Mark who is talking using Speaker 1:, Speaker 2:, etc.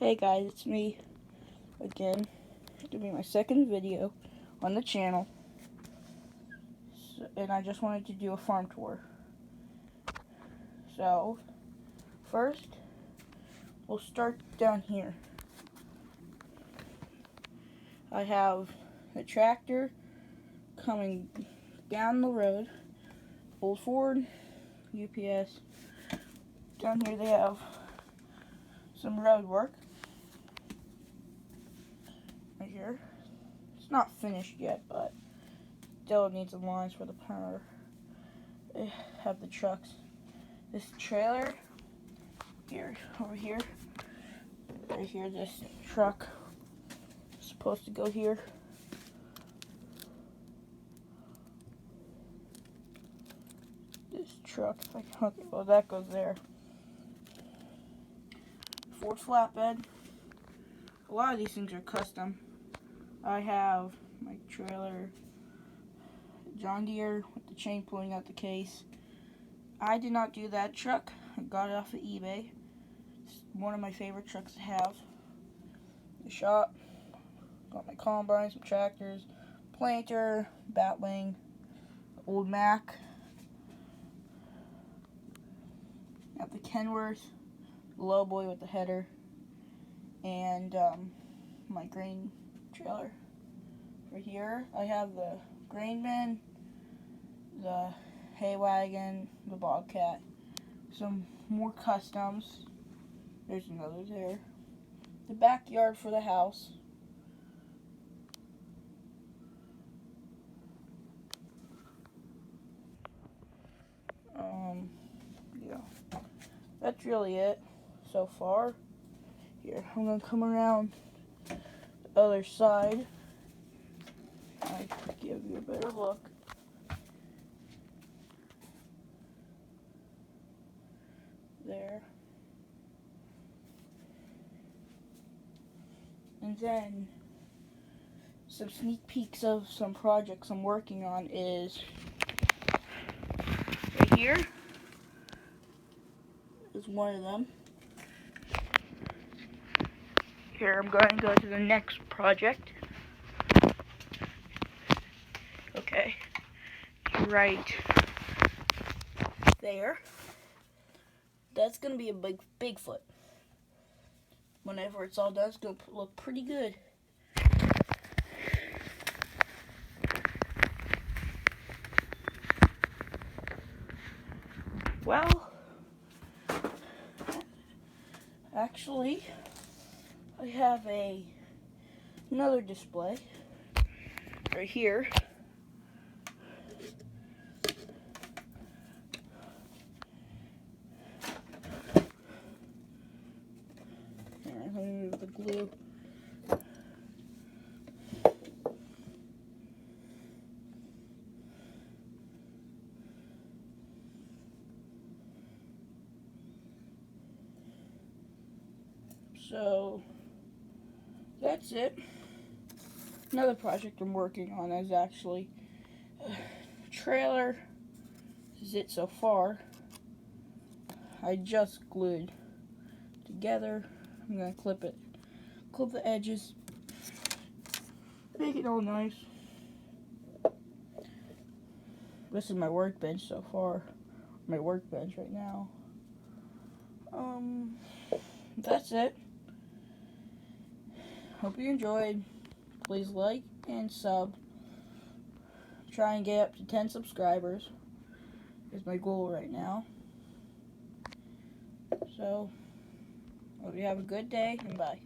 Speaker 1: Hey guys, it's me again. Doing my second video on the channel. And I just wanted to do a farm tour. So, first, we'll start down here. I have the tractor coming down the road. Old Ford, UPS. Down here they have some road work. Right here. It's not finished yet, but still needs the lines for the power. They have the trucks. This trailer here, over here, right here, this truck is supposed to go here. This truck, okay, well that goes there. Ford flatbed. A lot of these things are custom. I have my trailer, John Deere with the chain pulling out the case. I did not do that truck. I got it off of eBay. It's one of my favorite trucks to have. The shop. Got my combine, some tractors, planter, Batwing, old Mack. Got the Kenworth, Lowboy with the header, and my grain trailer. For here, I have the grain bin, the hay wagon, the Bobcat, some more customs. There's another there. The backyard for the house. Yeah. That's really it so far. Here, I'm gonna come around the other side. I give you a better look. There. And then some sneak peeks of some projects I'm working on is right here is one of them. Here I'm going to go to the next project. Okay, right there. That's gonna be a big Bigfoot. Whenever it's all done, it's gonna look pretty good. Well, actually, I have another display right here. Here, let me move the glue. So, that's it. Another project I'm working on is actually a trailer. This is it so far. I just glued together. I'm gonna clip it. Clip the edges. Make it all nice. This is my workbench so far. My workbench right now. That's it. Hope you enjoyed. Please like and sub. Try and get up to 10 subscribers is my goal right now. So, hope you have a good day and bye.